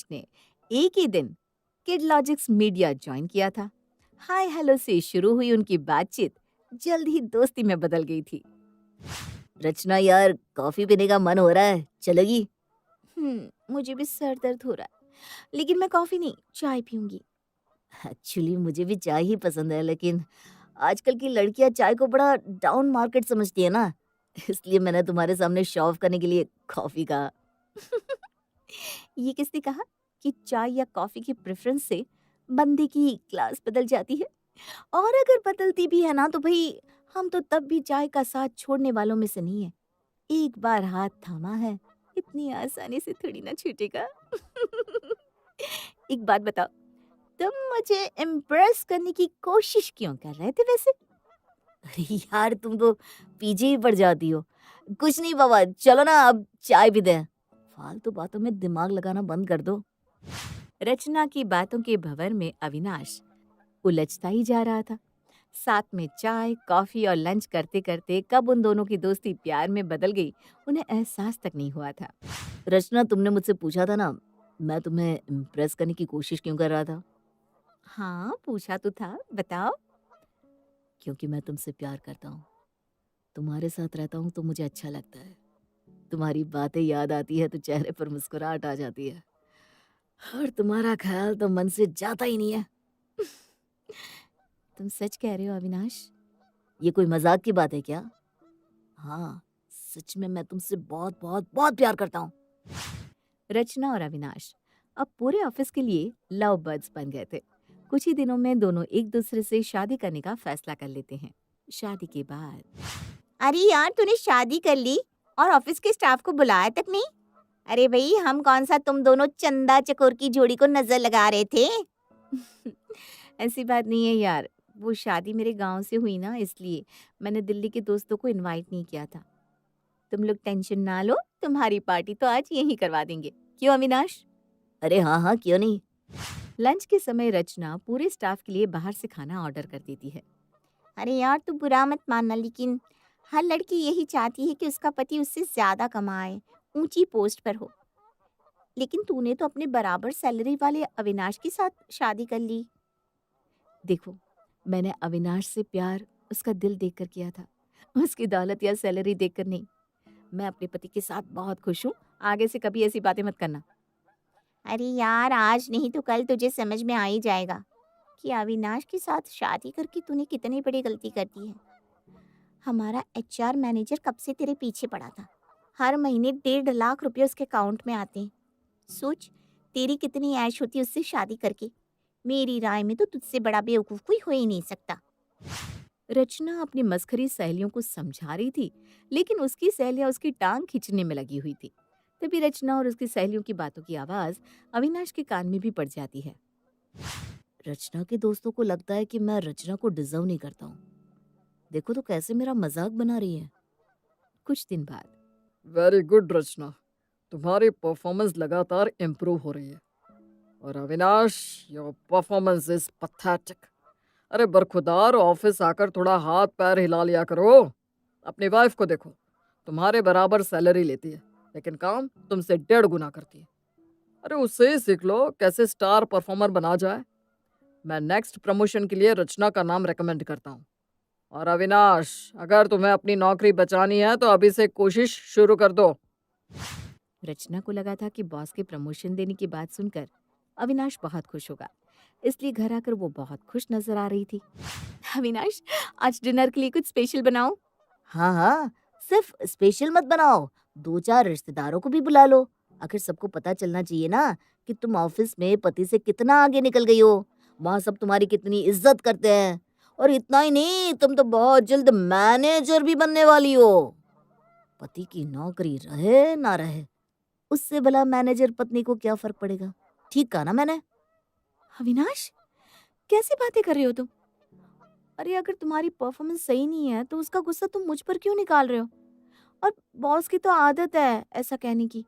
अविनाश ने एक ही दिन किडलॉजिक्स मीडिया ज्वाइन किया था। हाय हेलो से शुरू हुई उनकी बातचीत जल्द ही दोस्ती में बदल गई थी। रचना यार, कॉफी पीने का मन हो रहा है, चलेगी? मुझे भी सर दर्द हो रहा है, लेकिन मैं कॉफी नहीं चाय पीऊंगी। एक्चुअली मुझे भी चाय ही पसंद है, लेकिन आजकल की लड़कियां चाय को बड़ा डाउन मार्केट समझती है ना, इसलिए मैंने तुम्हारे सामने शो ऑफ करने के लिए कॉफी कहा। ये किसने कहा कि चाय या कॉफी की प्रेफरेंस से बंदे की क्लास बदल जाती है? और अगर बदलती भी है ना, तो भाई हम तो तब भी चाय का साथ छोड़ने वालों में से नहीं है। एक बार हाथ थामा है, इतनी आसानी से थोड़ी ना छूटेगा। एक बात बताओ, तुम मुझे इम्प्रेस करने की कोशिश क्यों कर रहे थे वैसे? अरे यार, तुम तो पीछे ही पड़ जाती हो। कुछ नहीं बाबा, चलो ना अब चाय पीते हैं। फालतू बातों में दिमाग लगाना बंद कर दो। रचना की बातों के भंवर में अविनाश उलझता ही जा रहा था। साथ में चाय, कॉफी और लंच करते करते कब उन दोनों की दोस्ती प्यार में बदल गई, उन्हें एहसास तक नहीं हुआ था। रचना, तुमने मुझसे पूछा था ना, मैं तुम्हें इम्प्रेस करने की कोशिश क्यों कर रहा था? हाँ, पूछा तो था, बताओ। क्योंकि मैं तुमसे प्यार करता हूँ। तुम्हारे साथ रहता हूँ तो मुझे अच्छा लगता है। तुम्हारी बातें याद आती है तो चेहरे पर मुस्कुराहट आ जाती है, और तुम्हारा ख्याल तो मन से जाता ही नहीं है। तुम सच कह रहे हो अविनाश? ये कोई मजाक की बात है क्या? हाँ, सच में मैं तुमसे बहुत बहुत बहुत प्यार करता हूँ। रचना और अविनाश अब पूरे ऑफिस के लिए लव बर्ड्स बन गए थे। कुछ ही दिनों में दोनों एक दूसरे से शादी करने का फैसला कर लेते हैं। शादी के बाद, अरे यार, तूने शादी कर ली और ऑफिस के स्टाफ को बुलाया तक नहीं? अरे भाई, हम कौन सा तुम दोनों चंदा चकोर की जोड़ी को नजर लगा रहे थे? ऐसी बात नहीं है यार, वो शादी मेरे गांव से हुई ना, इसलिए मैंने दिल्ली के दोस्तों को इनवाइट नहीं किया था। तुम लोग टेंशन ना लो, तुम्हारी पार्टी तो आज यहीं करवा देंगे। क्यों अविनाश? अरे हाँ हाँ, क्यों नहीं। लंच के समय रचना पूरे स्टाफ के लिए बाहर से खाना ऑर्डर कर देती है। अरे यार, तू बुरा मत मानना, लेकिन हर लड़की यही चाहती है कि उसका पति उससे ज्यादा कमाए, ऊंची पोस्ट पर हो। लेकिन तूने तो अपने बराबर सैलरी वाले अविनाश के साथ शादी कर ली। देखो, मैंने अविनाश से प्यार उसका दिल देखकर किया था, उसकी दौलत या सैलरी देखकर नहीं। मैं अपने पति के साथ बहुत खुश हूँ। आगे से कभी ऐसी बातें मत करना। अरे यार, आज नहीं तो कल तुझे समझ में आ ही जाएगा कि अविनाश के साथ शादी करके तूने कितनी बड़ी गलती कर दी है। हमारा एचआर मैनेजर कब से तेरे पीछे पड़ा था। हर महीने 1.5 लाख रुपए उसके अकाउंट में आते हैं। सोच, तेरी कितनी ऐश होती उससे शादी करके। मेरी राय में तो तुझसे बड़ा बेवकूफ कोई हो ही नहीं सकता। रचना अपनी मस्खरी सहेलियों को समझा रही थी, लेकिन उसकी सहेलियां उसकी टांग खींचने में लगी हुई थी। तभी रचना और उसकी सहेलियों की बातों की आवाज अविनाश के कान में भी पड़ जाती है। रचना के दोस्तों को लगता है कि मैं रचना को डिजर्व नहीं करता हूँ। देखो तो कैसे मेरा मजाक बना रही है। कुछ दिन बाद, वेरी गुड रचना, तुम्हारी परफॉर्मेंस लगातार इम्प्रूव हो रही है। और Avinash, your performance is pathetic. अरे बरखुदार, ऑफिस आकर थोड़ा हाथ पैर हिला लिया करो। अपनी वाइफ को देखो, तुम्हारे बराबर सैलरी लेती है, लेकिन काम तुमसे 1.5 गुना करती है। अरे उससे ही सीख लो कैसे स्टार परफॉर्मर बना जाए। मैं नेक्स्ट प्रमोशन के लिए रचना का नाम रेकमेंड करता हूँ। और अविनाश, अगर तुम्हें अपनी नौकरी बचानी है तो अभी से कोशिश शुरू कर दो। रचना को लगा था कि बॉस के प्रमोशन देने की बात सुनकर अविनाश बहुत खुश होगा, इसलिए घर आकर वो बहुत खुश नजर आ रही थी। अविनाश, आज डिनर के लिए कुछ स्पेशल बनाओ। हाँ हाँ, सिर्फ स्पेशल मत बनाओ, 2-4 रिश्तेदारों को भी बुला लो। आखिर सबको पता चलना चाहिए ना कि तुम ऑफिस में पति से कितना आगे निकल गई हो। वहाँ सब तुम्हारी कितनी इज्जत करते हैं। और इतना ही नहीं, तुम तो बहुत जल्द मैनेजर भी बनने वाली हो। पति की नौकरी रहे ना रहे, उससे भला मैनेजर पत्नी को क्या फर्क पड़ेगा। ठीक कहा ना मैंने? अविनाश, कैसी बातें कर रहे हो तुम? अरे अगर तुम्हारी परफॉर्मेंस सही नहीं है तो उसका गुस्सा तुम मुझ पर क्यों निकाल रहे हो? और बॉस की तो आदत है ऐसा कहने की।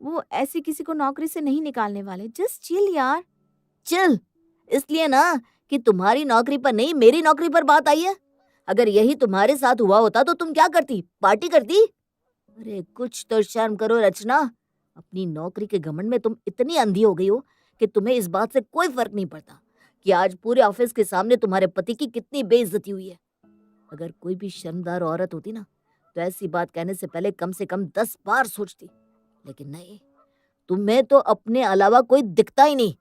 वो ऐसी किसी को नौकरी से नहीं निकालने वाले। जस्ट चिल यार। चिल इसलिए ना कि तुम्हारी नौकरी पर नहीं, मेरी नौकरी पर बात आई है। अगर यही तुम्हारे साथ हुआ होता तो तुम क्या करती? पार्टी करती? अरे कुछ तो शर्म करो रचना। अपनी नौकरी के घमंड में तुम इतनी अंधी हो गई हो कि तुम्हें इस बात से कोई फर्क नहीं पड़ता कि आज पूरे ऑफिस के सामने तुम्हारे पति की कितनी बेइज्जती हुई है। अगर कोई भी शर्मदार औरत होती ना तो ऐसी बात कहने से कम 10 बार सोचती, लेकिन नहीं, तुम्हें तो अपने अलावा कोई दिखता ही नहीं।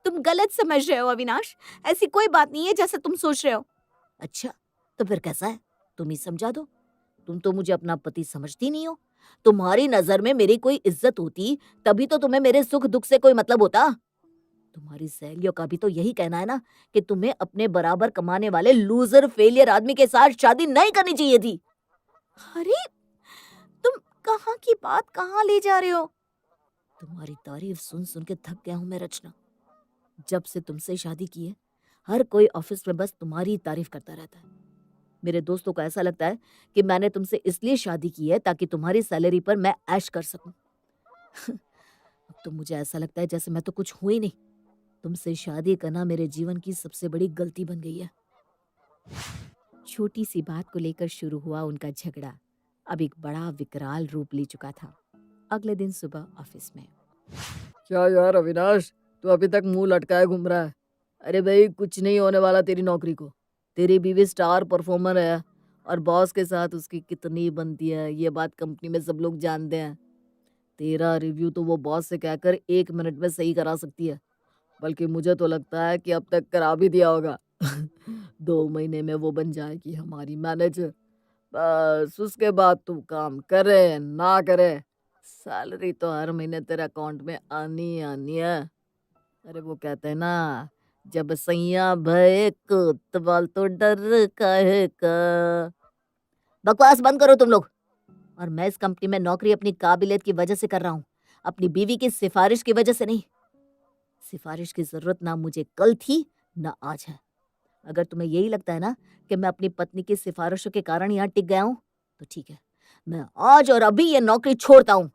तुम गलत समझ रहे हो अविनाश, ऐसी कोई बात नहीं है जैसा तुम सोच रहे हो। अच्छा, तो फिर कैसा है? तुम ही समझा दो। तुम तो मुझे अपना पति समझती नहीं हो। तुम्हारी नजर में मेरी कोई इज्जत होती तभी तो तुम्हें मेरे सुख दुख से कोई मतलब होता। तुम्हारी सहेलियों का भी तो यही कहना है ना कि तुम्हें अपने बराबर कमाने वाले लूजर फेलियर आदमी के साथ शादी नहीं करनी चाहिए थी। अरे, तुम कहाँ की बात कहाँ ले जा रहे हो? तुम्हारी तारीफ सुन सुन के थक गया हूं मैं रचना। जब से तुमसे शादी की है, हर कोई ऑफिस में बस तुम्हारी ही तारीफ करता रहता है। मेरे दोस्तों को ऐसा लगता है कि मैंने तुमसे इसलिए शादी की है ताकि तुम्हारी सैलरी पर मैं ऐश कर सकूं। अब तो मुझे ऐसा लगता है जैसे मैं तो कुछ हुई नहीं। तुमसे शादी करना मेरे जीवन की सबसे बड़ी गलती बन गई है। छोटी सी बात को लेकर शुरू हुआ उनका झगड़ा अब एक बड़ा विकराल रूप ले चुका था। अगले दिन सुबह ऑफिस में। क्या यार अविनाश, तू अभी तक मुंह लटकाए घूम रहा है? अरे भाई, कुछ नहीं होने वाला तेरी नौकरी को। तेरी बीवी स्टार परफॉर्मर है और बॉस के साथ उसकी कितनी बनती है ये बात कंपनी में सब लोग जानते हैं। तेरा रिव्यू तो वो बॉस से कहकर 1 मिनट में सही करा सकती है, बल्कि मुझे तो लगता है कि अब तक करा भी दिया होगा। 2 महीने में वो बन जाएगी हमारी मैनेजर। बस उसके बाद तू काम करे ना करे, सैलरी तो हर महीने तेरे अकाउंट में आनी ही आनी है। अरे वो कहते हैं ना, जब सैया भय कोतवाल तो डर काहे का। बकवास बंद करो तुम लोग। और मैं इस कंपनी में नौकरी अपनी काबिलियत की वजह से कर रहा हूँ, अपनी बीवी की सिफारिश की वजह से नहीं। सिफारिश की जरूरत ना मुझे कल थी ना आज है। अगर तुम्हें यही लगता है ना कि मैं अपनी पत्नी की सिफारिशों के कारण यहाँ टिक गया हूँ तो ठीक है, मैं आज और अभी ये नौकरी छोड़ता हूँ।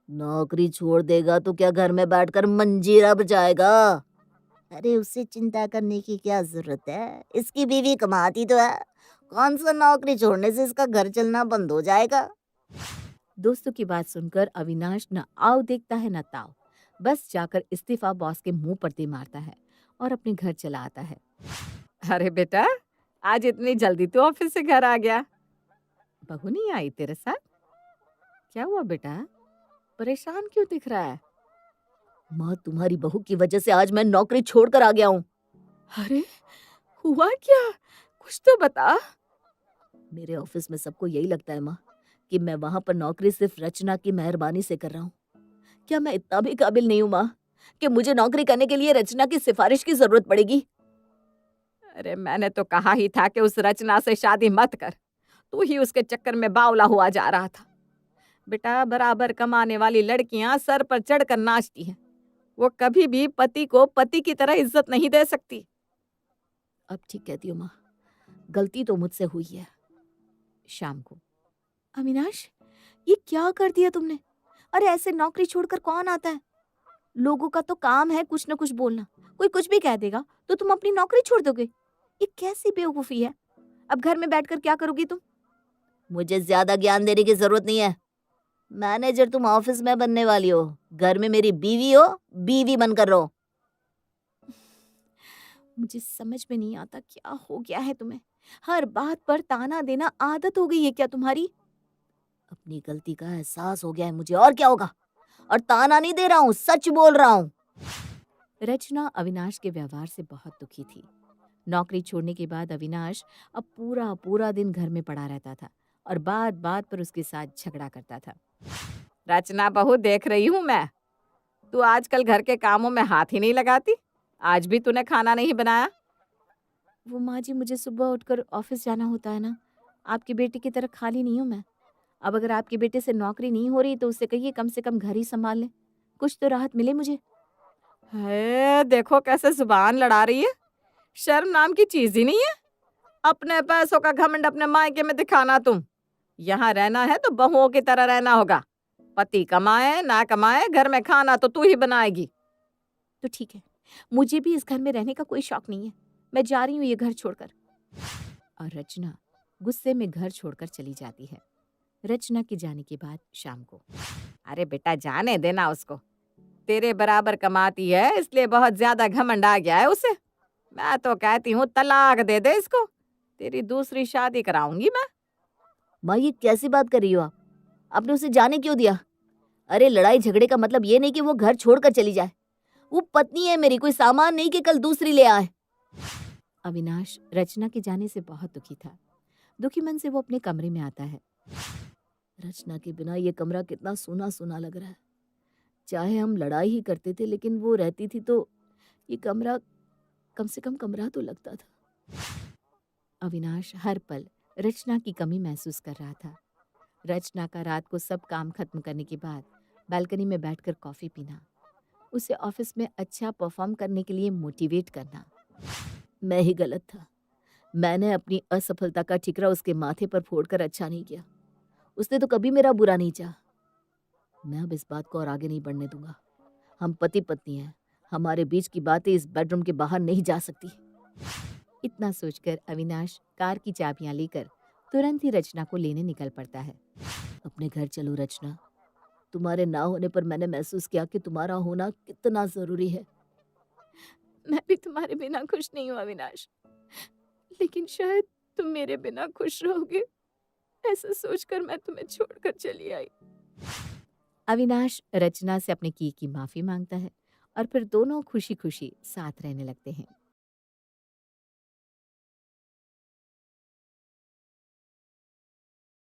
नौकरी छोड़ देगा तो क्या घर में बैठकर मंजीरा बजाएगा? अरे उससे चिंता करने की क्या जरूरत है, इसकी बीवी कमाती तो है। कौन सा नौकरी छोड़ने से इसका घर चलना बंद हो जाएगा? दोस्तों की बात सुनकर अविनाश न आओ देखता है न ताव, बस जाकर इस्तीफा बॉस के मुंह पर दे मारता है और अपने घर चला आता है। अरे बेटा, आज इतनी जल्दी तू ऑफिस से घर आ गया? बहू नहीं आई तेरे साथ? क्या हुआ बेटा, परेशान क्यों दिख रहा है? माँ, तुम्हारी बहू की वजह से आज मैं नौकरी छोड़कर आ गया हूँ। अरे हुआ क्या, कुछ तो बता। मेरे ऑफिस में सबको यही लगता है माँ कि मैं वहां पर नौकरी सिर्फ रचना की मेहरबानी से कर रहा हूँ। क्या मैं इतना भी काबिल नहीं हूँ माँ कि मुझे नौकरी करने के लिए रचना की सिफारिश की जरूरत पड़ेगी? अरे मैंने तो कहा ही था कि उस रचना से शादी मत कर। तू ही उसके चक्कर में बावला हुआ जा रहा था। बेटा, बराबर कमाने वाली लड़कियां सर पर चढ़कर नाचती हैं। वो कभी भी पति को पति की तरह इज्जत नहीं दे सकती। अब ठीक कहती हो माँ, गलती तो मुझसे हुई है। शाम को। अविनाश, ये क्या कर दिया तुमने? अरे ऐसे नौकरी छोड़कर कौन आता है? लोगों का तो काम है कुछ न कुछ बोलना। कोई कुछ भी कह देगा तो तुम अपनी नौकरी छोड़ दोगे? ये कैसी बेवकूफी है? अब घर में बैठकर क्या करोगी तुम? मुझे ज्यादा ज्ञान देने की जरूरत नहीं है। मैनेजर तुम ऑफिस में बनने वाली हो, घर में मेरी बीवी हो, बीवी बनकर रहो। मुझे समझ में नहीं आता क्या हो गया है तुम्हें। हर बात पर ताना देना आदत हो गई है क्या तुम्हारी? अपनी गलती का एहसास हो गया है मुझे, और क्या होगा। और ताना नहीं दे रहा हूँ, सच बोल रहा हूँ। रचना अविनाश के व्यवहार से बहुत दुखी थी। नौकरी छोड़ने के बाद अविनाश अब पूरा पूरा दिन घर में पड़ा रहता था और बात बात पर उसके साथ झगड़ा करता था। रचना बहू, देख रही हूँ मैं, तू आजकल घर के कामों में हाथ ही नहीं लगाती। आज भी तूने खाना नहीं बनाया? वो माँ जी, मुझे सुबह उठकर ऑफिस जाना होता है ना। आपकी बेटी की तरह खाली नहीं हूँ मैं। अब अगर आपके बेटे से नौकरी नहीं हो रही तो उससे कहिए कम से कम घर ही संभाल ले, कुछ तो राहत मिले मुझे। है, देखो कैसे जुबान लड़ा रही है। शर्म नाम की चीज ही नहीं है। अपने पैसों का घमंड अपने मायके में दिखाना तुम। यहाँ रहना है तो बहुओं की तरह रहना होगा। पति कमाए ना कमाए, घर में खाना तो तू ही बनाएगी। तो ठीक है, मुझे भी इस घर में रहने का कोई शौक नहीं है। मैं जा रही हूँ ये घर छोड़कर। और रचना गुस्से में घर छोड़कर चली जाती है। रचना के जाने के बाद शाम को, अरे बेटा जाने देना उसको, तेरे बराबर कमाती है इसलिए बहुत ज्यादा घमंड आ गया है उसे। मैं तो कहती हूँ तलाक दे दे इसको, तेरी दूसरी शादी कराऊंगी मैं। माँ ये कैसी बात कर रही हो आप? आपने उसे जाने क्यों दिया? अरे लड़ाई झगड़े का मतलब ये नहीं कि वो घर छोड़कर चली जाए। वो पत्नी है मेरी, कोई सामान नहीं कि कल दूसरी ले आए। अविनाश रचना के जाने से बहुत दुखी था। दुखी मन से वो अपने कमरे में आता है। रचना के बिना ये कमरा कितना सूना सूना लग रहा है। चाहे हम लड़ाई ही करते थे लेकिन वो रहती थी तो ये कमरा कम से कम कमरा तो लगता था। अविनाश हर पल रचना की कमी महसूस कर रहा था। रचना का रात को सब काम खत्म करने के बाद बालकनी में बैठकर कॉफी पीना, उसे ऑफिस में अच्छा परफॉर्म करने के लिए मोटिवेट करना। मैं ही गलत था। मैंने अपनी असफलता का ठिकरा उसके माथे पर फोड़कर अच्छा नहीं किया। उसने तो कभी मेरा बुरा नहीं चाहा। मैं अब इस बात को और आगे नहीं बढ़ने दूंगा। हम पति पत्नी हैं, हमारे बीच की बातें इस बेडरूम के बाहर नहीं जा सकती। इतना सोचकर अविनाश कार की चाबियां लेकर तुरंत ही रचना को लेने निकल पड़ता है। अपने घर चलो रचना, तुम्हारे ना होने पर मैंने महसूस किया कि तुम्हारा होना कितना जरूरी है। मैं भी तुम्हारे बिना खुश नहीं हूँ अविनाश, लेकिन शायद तुम मेरे बिना खुश रहोगे, ऐसा सोचकर मैं तुम्हें छोड़कर चली आई। अविनाश रचना से अपने की माफी मांगता है और फिर दोनों खुशी खुशी साथ रहने लगते हैं।